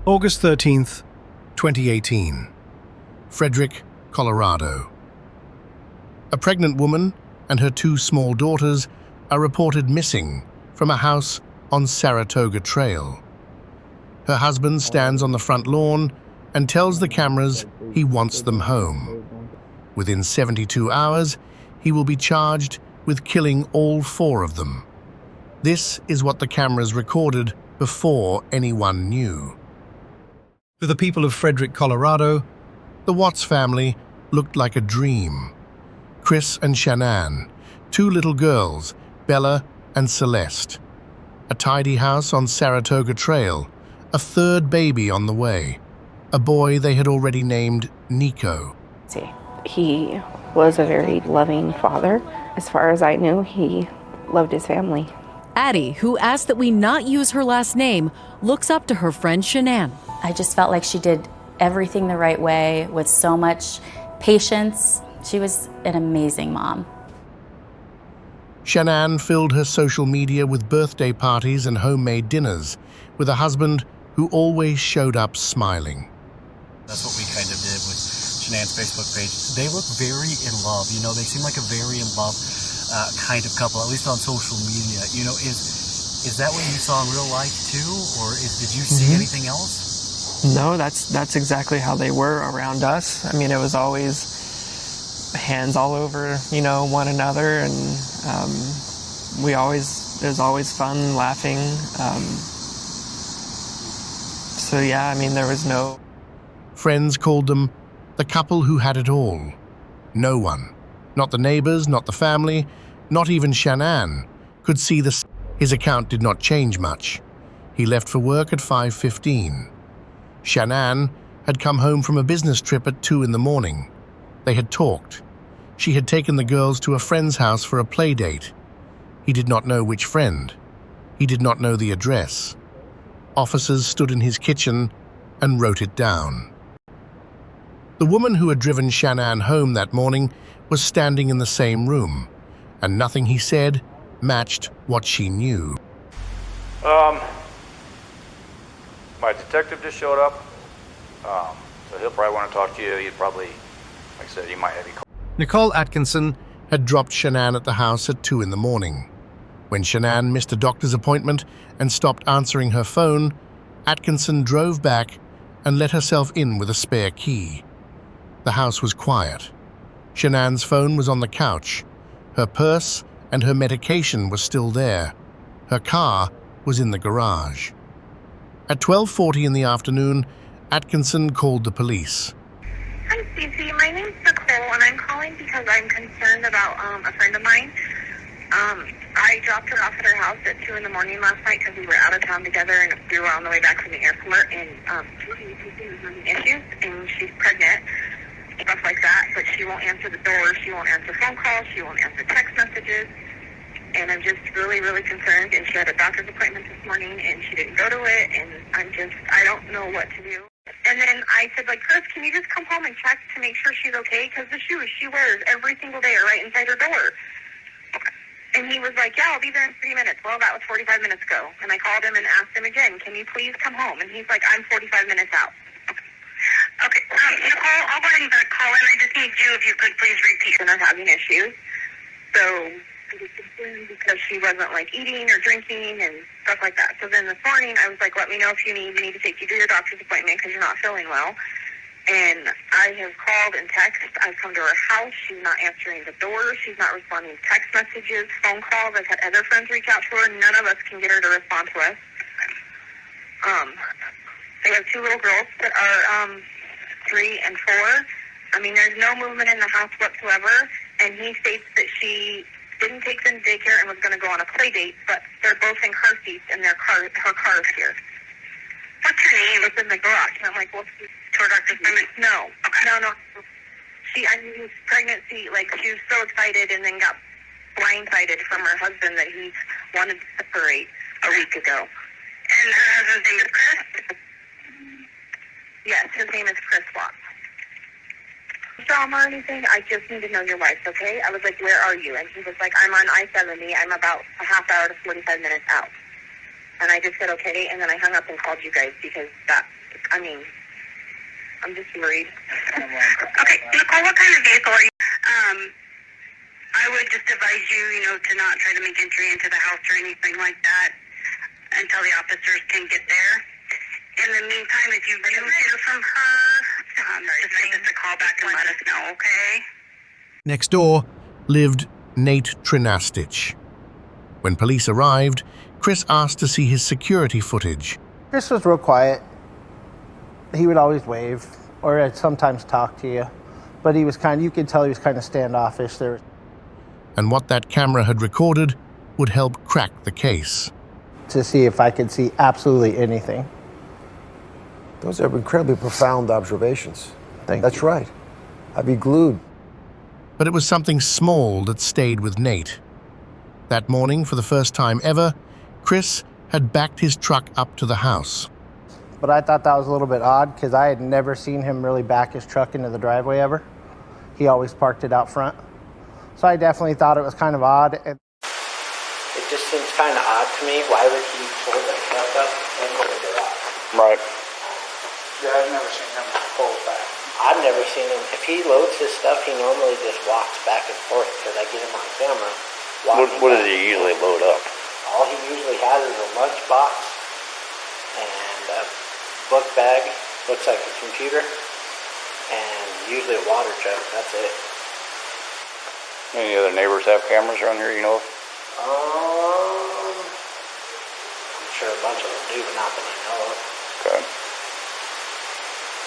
August 13th, 2018. Frederick, Colorado. A pregnant woman and her 2 small daughters are reported missing from a house on Saratoga Trail. Her husband stands on the front lawn and tells the cameras he wants them home. Within 72 hours, he will be charged with killing all 4 of them. This is what the cameras recorded before anyone knew. To the people of Frederick, Colorado, the Watts family looked like a dream. Chris and Shanann, 2 little girls, Bella and Celeste. A tidy house on Saratoga Trail, a 3rd baby on the way, a boy they had already named Nico. He was a very loving father. As far as I knew, he loved his family. Addie, who asked that we not use her last name, looks up to her friend Shanann. I just felt like she did everything the right way with so much patience. She was an amazing mom. Shanann filled her social media with birthday parties and homemade dinners, with a husband who always showed up smiling. That's what we kind of did with Shanann's Facebook page. They look very in love, you know, they seem like a very in love kind of couple, at least on social media. You know, is that what you saw in real life too, or did you see anything else? No, that's exactly how they were around us. I mean, it was always hands all over, you know, one another, and it was always fun, laughing. So yeah, I mean, there was no... Friends called them the couple who had it all. No one, not the neighbors, not the family, not even Shanann, could see his account did not change much. He left for work at 5:15. Shanann had come home from a business trip at 2 in the morning. They had talked. She had taken the girls to a friend's house for a play date. He did not know which friend. He did not know the address. Officers stood in his kitchen and wrote it down. The woman who had driven Shanann home that morning was standing in the same room, and nothing he said matched what she knew. My detective just showed up, so he'll probably want to talk to you. He'd probably, like I said, he might have you call. Nicole Atkinson had dropped Shanann at the house at 2 in the morning. When Shanann missed a doctor's appointment and stopped answering her phone, Atkinson drove back and let herself in with a spare key. The house was quiet. Shanann's phone was on the couch. Her purse and her medication were still there. Her car was in the garage. At 12:40 in the afternoon, Atkinson called the police. Hi, Stacey. My name's Nicole, and I'm calling because I'm concerned about a friend of mine. I dropped her off at her house at 2 in the morning last night because we were out of town together, and we were on the way back from the airport, and she was having issues, and she's pregnant, stuff like that, but she won't answer the door, she won't answer phone calls, she won't answer text messages, and I'm just really, really concerned, and she had a doctor's appointment this morning, and she didn't go to it, and I don't know what to do. And then I said, Chris, can you just come home and check to make sure she's okay? Because the shoes she wears every single day are right inside her door. And he was like, yeah, I'll be there in 3 minutes. Well, that was 45 minutes ago. And I called him and asked him again, can you please come home? And he's like, I'm 45 minutes out. Okay, Nicole, I'll go ahead and call in. I just need you, if you could please repeat. And I'm having issues. So I was concerned because she wasn't eating or drinking and stuff like that. So then this morning I was like, let me know if you need me to take you to your doctor's appointment because you're not feeling well. And I have called and texted. I've come to her house. She's not answering the door. She's not responding to text messages, phone calls. I've had other friends reach out to her. None of us can get her to respond to us. They have 2 little girls that are 3 and 4. I mean, there's no movement in the house whatsoever. And he states that she didn't take them to daycare and was going to go on a play date, but they're both in car seats and her car is here. What's her name? It's in the garage. And I'm like, well, to her doctor's appointment? No. Okay. No. His pregnancy, she was so excited and then got blindsided from her husband that he wanted to separate a week ago. And her husband's name is Chris? Yes, his name is Chris Watts. Drama or anything, I just need to know your wife, okay? I was like, where are you? And he was like, I'm on I-70. I'm about a half hour to 45 minutes out. And I just said, okay, and then I hung up and called you guys because that I mean, I'm just worried. Okay, Nicole, what kind of vehicle are you? I would just advise you, to not try to make entry into the house or anything like that until the officers can get there. In the meantime, if you do hear from her, just give us a call back and let us know, okay? Next door lived Nate Trinastich. When police arrived, Chris asked to see his security footage. Chris was real quiet. He would always wave or I'd sometimes talk to you, but he was you could tell he was kind of standoffish there. And what that camera had recorded would help crack the case. To see if I could see absolutely anything. Those are incredibly profound observations. That's you. right. I'd be glued. But it was something small that stayed with Nate. That morning, for the first time ever, Chris had backed his truck up to the house. But I thought that was a little bit odd because I had never seen him really back his truck into the driveway ever. He always parked it out front. So I definitely thought it was kind of odd. It just seems kind of odd to me. Why would he pull the truck up and go to the garage? Right. Yeah, I've never seen him pull it back. I've never seen him. If he loads his stuff, he normally just walks back and forth because I get him on camera. What does he usually load up? All he usually has is a lunchbox and a book bag, looks like a computer, and usually a water jug. That's it. Any other neighbors have cameras around here, you know? I'm sure a bunch of them do, but not that I know of. Okay.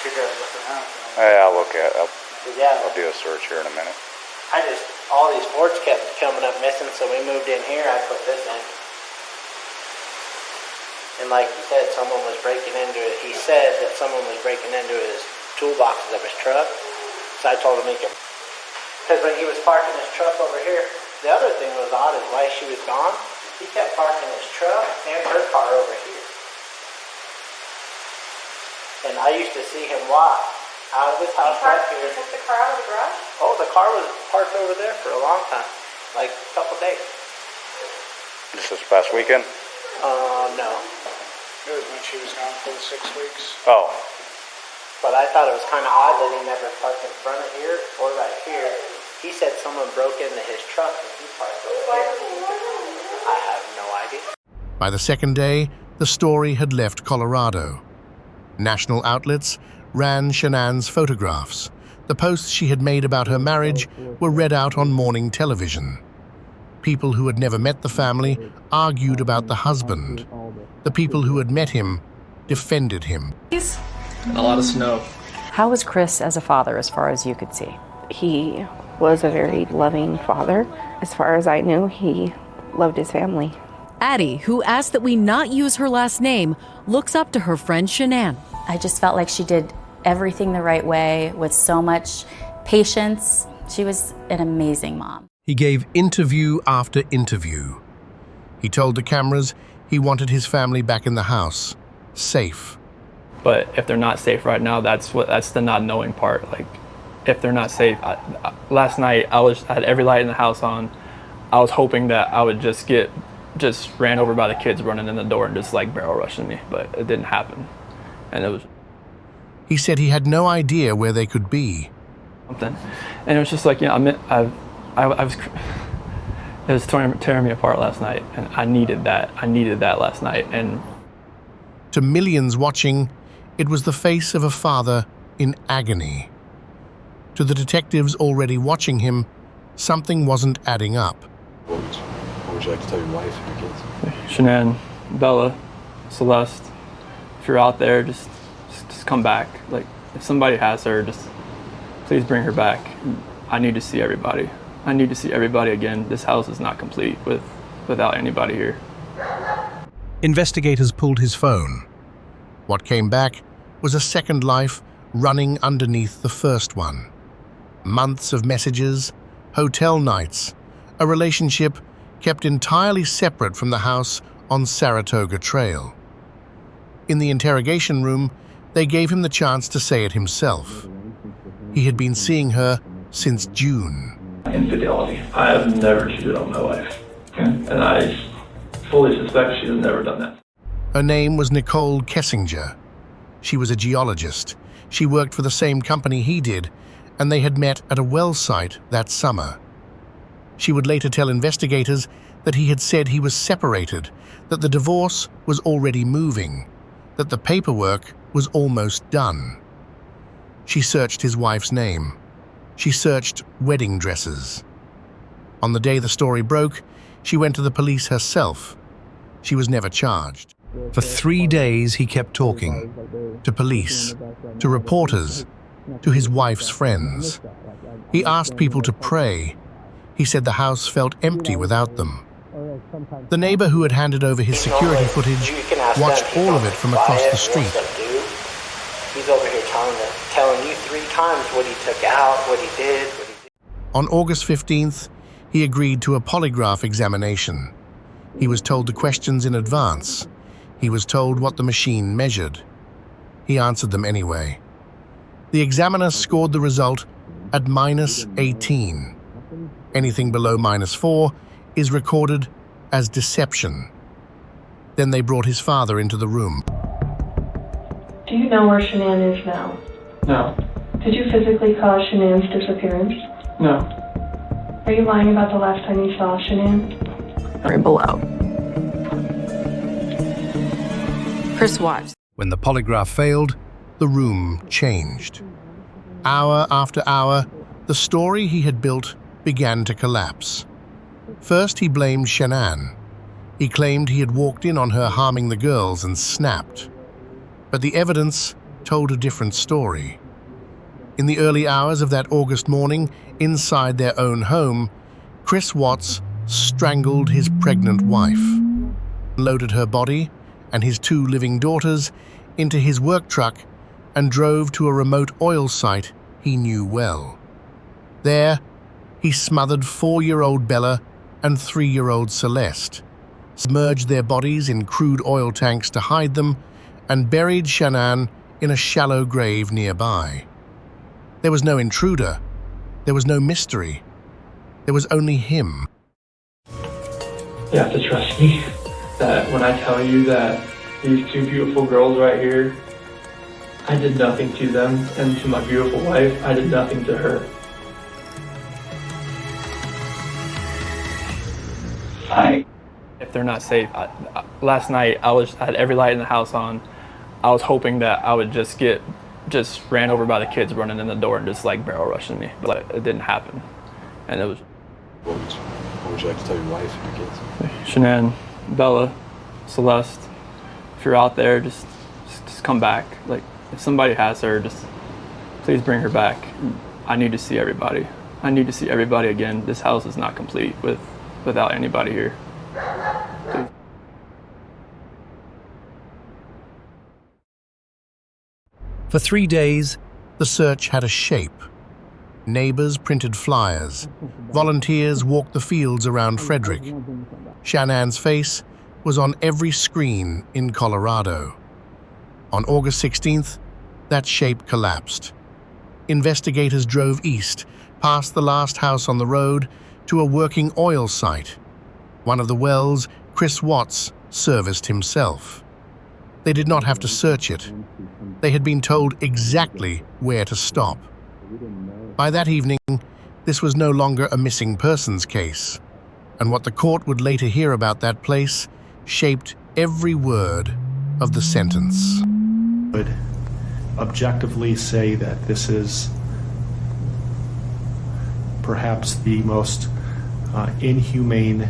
You guys looking out? Hey, I'll look at it. Yeah. I'll do a search here in a minute. All these boards kept coming up missing, so we moved in here. I put this in. And like you said, someone was breaking into it. He said that someone was breaking into his toolboxes of his truck. So I told him he could. Because when he was parking his truck over here, the other thing was odd is while she was gone, he kept parking his truck and her car over here. And I used to see him walk out of his house right here. He took the car out of the garage? Oh, the car was parked over there for a long time, like a couple days. This is past weekend? No. It was when she was gone for the 6 weeks. Oh. But I thought it was kind of odd that he never parked in front of here or right here. He said someone broke into his truck and he parked over here. I have no idea. By the second day, the story had left Colorado. National outlets ran Shanann's photographs. The posts she had made about her marriage were read out on morning television. People who had never met the family argued about the husband. The people who had met him defended him. And a lot of snow. How was Chris as a father as far as you could see? He was a very loving father. As far as I knew, he loved his family. Addie, who asked that we not use her last name, looks up to her friend Shanann. I just felt like she did everything the right way with so much patience. She was an amazing mom. He gave interview after interview. He told the cameras he wanted his family back in the house, safe. But if they're not safe right now, that's the not knowing part. Like, if they're not safe, last night I had every light in the house on. I was hoping that I would just ran over by the kids running in the door and just like barrel rushing me, but it didn't happen. And it was. He said he had no idea where they could be. Something, and it was just like, it was tearing me apart last night, and I needed that. I needed that last night, and. To millions watching, it was the face of a father in agony. To the detectives already watching him, something wasn't adding up. What would you like to tell your wife and your kids? Shanann, Bella, Celeste, if you're out there, just come back. Like, if somebody has her, just please bring her back. I need to see everybody. I need to see everybody again. This house is not complete without anybody here. Investigators pulled his phone. What came back was a second life running underneath the first one. Months of messages, hotel nights, a relationship kept entirely separate from the house on Saratoga Trail. In the interrogation room, they gave him the chance to say it himself. He had been seeing her since June. Infidelity. I have never cheated on my wife. And I fully suspect she has never done that. Her name was Nichol Kessinger. She was a geologist. She worked for the same company he did, and they had met at a well site that summer. She would later tell investigators that he had said he was separated, that the divorce was already moving, that the paperwork was almost done. She searched his wife's name. She searched wedding dresses. On the day the story broke, she went to the police herself. She was never charged. For 3 days, he kept talking to police, to reporters, to his wife's friends. He asked people to pray. He said the house felt empty without them. The neighbor who had handed over his security footage watched all of it from across the street. He's over here telling you 3 times what he took out, what he did. On August 15th, he agreed to a polygraph examination. He was told the questions in advance. He was told what the machine measured. He answered them anyway. The examiner scored the result at -18. Anything below -4 is recorded as deception. Then they brought his father into the room. Do you know where Shanann is now? No. Did you physically cause Shanann's disappearance? No. Are you lying about the last time you saw Shanann? Right below. Chris Watts. When the polygraph failed, the room changed. Hour after hour, the story he had built began to collapse. First, he blamed Shanann. He claimed he had walked in on her harming the girls and snapped. But the evidence told a different story. In the early hours of that August morning, inside their own home, Chris Watts strangled his pregnant wife, loaded her body and his 2 living daughters into his work truck and drove to a remote oil site he knew well. There, he smothered 4-year-old Bella and 3-year-old Celeste, submerged their bodies in crude oil tanks to hide them, and buried Shanann in a shallow grave nearby. There was no intruder. There was no mystery. There was only him. You have to trust me that when I tell you that these 2 beautiful girls right here, I did nothing to them, and to my beautiful wife, I did nothing to her. If they're not safe, last night I had every light in the house on. I was hoping that I would just get ran over by the kids running in the door and just like barrel rushing me, but it didn't happen. And it was. What would you like to tell your wife and your kids? Shanann, Bella, Celeste, if you're out there, just come back. Like, if somebody has her, just please bring her back. I need to see everybody. I need to see everybody again. This house is not complete without anybody here. Please. For 3 days, the search had a shape. Neighbors printed flyers. Volunteers walked the fields around Frederick. Shanann's face was on every screen in Colorado. On August 16th, that shape collapsed. Investigators drove east, past the last house on the road, to a working oil site. One of the wells Chris Watts serviced himself. They did not have to search it. They had been told exactly where to stop. By that evening, this was no longer a missing persons case, and what the court would later hear about that place shaped every word of the sentence. Would objectively say that this is perhaps the most inhumane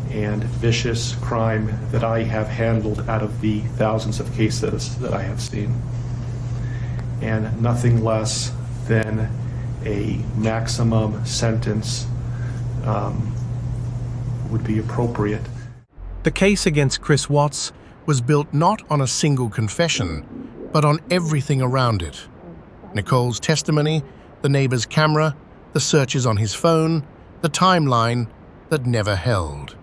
and vicious crime that I have handled out of the thousands of cases that I have seen, and nothing less than a maximum sentence would be appropriate. The case against Chris Watts was built not on a single confession, but on everything around it. Nichole's testimony, the neighbor's camera, the searches on his phone, the timeline that never held.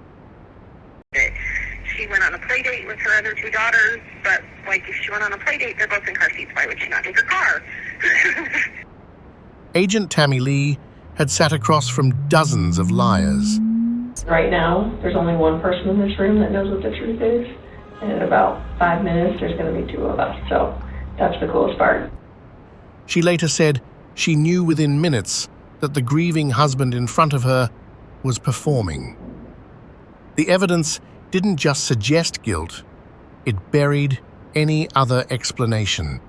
She went on a play date with her other 2 daughters, but like if she went on a play date, they're both in car seats. Why would she not take her car? Agent Tammy Lee had sat across from dozens of liars. Right now, there's only one person in this room that knows what the truth is, and in about 5 minutes, there's going to be 2 of us. So That's the coolest part. She later said she knew within minutes that the grieving husband in front of her was performing. The evidence didn't just suggest guilt, it buried any other explanation.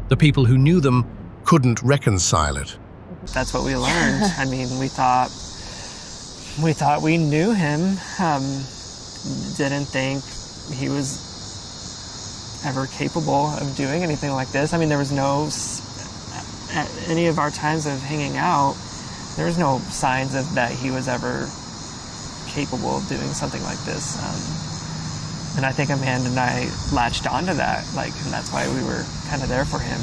The people who knew them couldn't reconcile it. That's what we learned. I mean, we thought we knew him. Didn't think he was ever capable of doing anything like this. I mean, there was no, at any of our times of hanging out, there was no signs of that he was ever capable of doing something like this. And I think Amanda and I latched onto that, and that's why we were kind of there for him.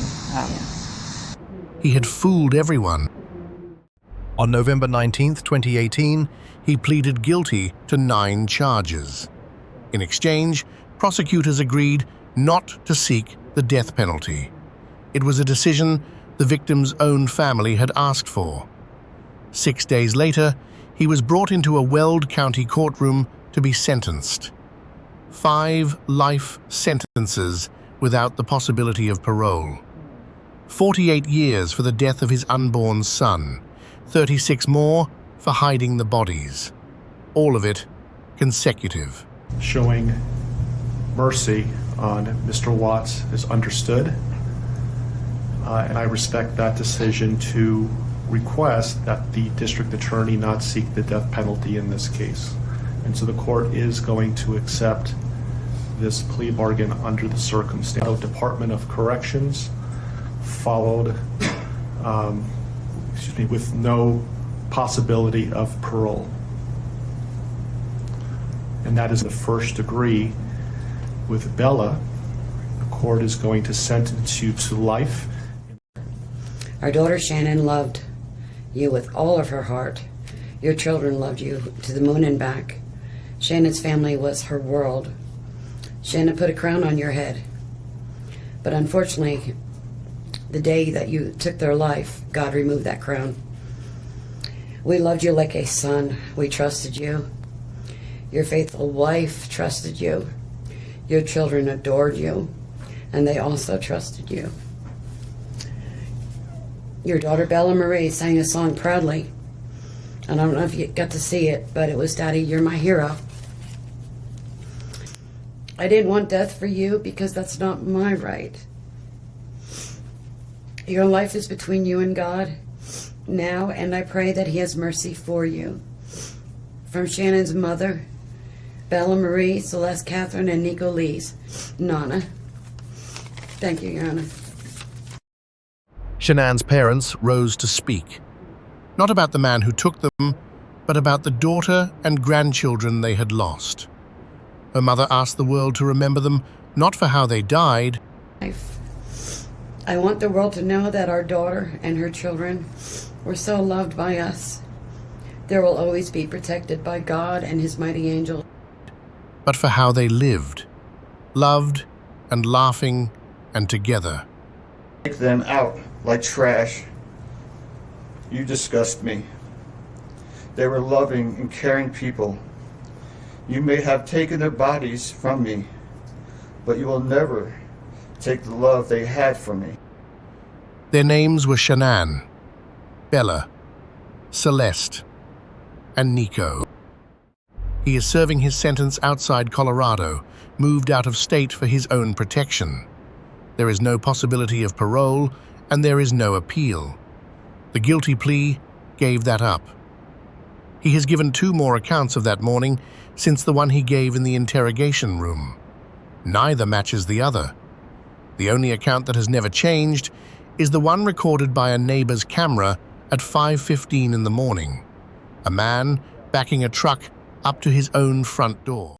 He had fooled everyone. On November 19th, 2018, he pleaded guilty to 9 charges. In exchange, prosecutors agreed not to seek the death penalty. It was a decision the victim's own family had asked for. 6 days later, he was brought into a Weld County courtroom to be sentenced. 5 life sentences without the possibility of parole. 48 years for the death of his unborn son. 36 more for hiding the bodies. All of it consecutive. Showing mercy on Mr. Watts is understood, and I respect that decision to request that the district attorney not seek the death penalty in this case. And so the court is going to accept this plea bargain under the circumstance. Department of Corrections followed with no possibility of parole. And that is the first degree. With Bella, the court is going to sentence you to life. Our daughter Shanann loved you with all of her heart. Your children loved you to the moon and back. Shannon's family was her world. Shanann put a crown on your head. But unfortunately, the day that you took their life, God removed that crown. We loved you like a son. We trusted you. Your faithful wife trusted you. Your children adored you, and they also trusted you. Your daughter Bella Marie sang a song proudly. And I don't know if you got to see it, but it was, "Daddy, you're my hero." I didn't want death for you because that's not my right. Your life is between you and God now, and I pray that He has mercy for you. From Shannon's mother, Bella Marie, Celeste Catherine, and Nichol Lee's Nana. Thank you, Your Honor. Shanann's parents rose to speak, not about the man who took them, but about the daughter and grandchildren they had lost. Her mother asked the world to remember them not for how they died. I want the world to know that our daughter and her children were so loved by us. They will always be protected by God and His mighty angel. But for how they lived, loved and laughing and together. Take them out like trash. You disgust me. They were loving and caring people. You may have taken their bodies from me, but you will never take the love they had for me. Their names were Shanann, Bella, Celeste, and Nico. He is serving his sentence outside Colorado, moved out of state for his own protection. There is no possibility of parole, and there is no appeal. The guilty plea gave that up. He has given 2 more accounts of that morning since the one he gave in the interrogation room. Neither matches the other. The only account that has never changed is the one recorded by a neighbor's camera at 5:15 in the morning. A man backing a truck up to his own front door.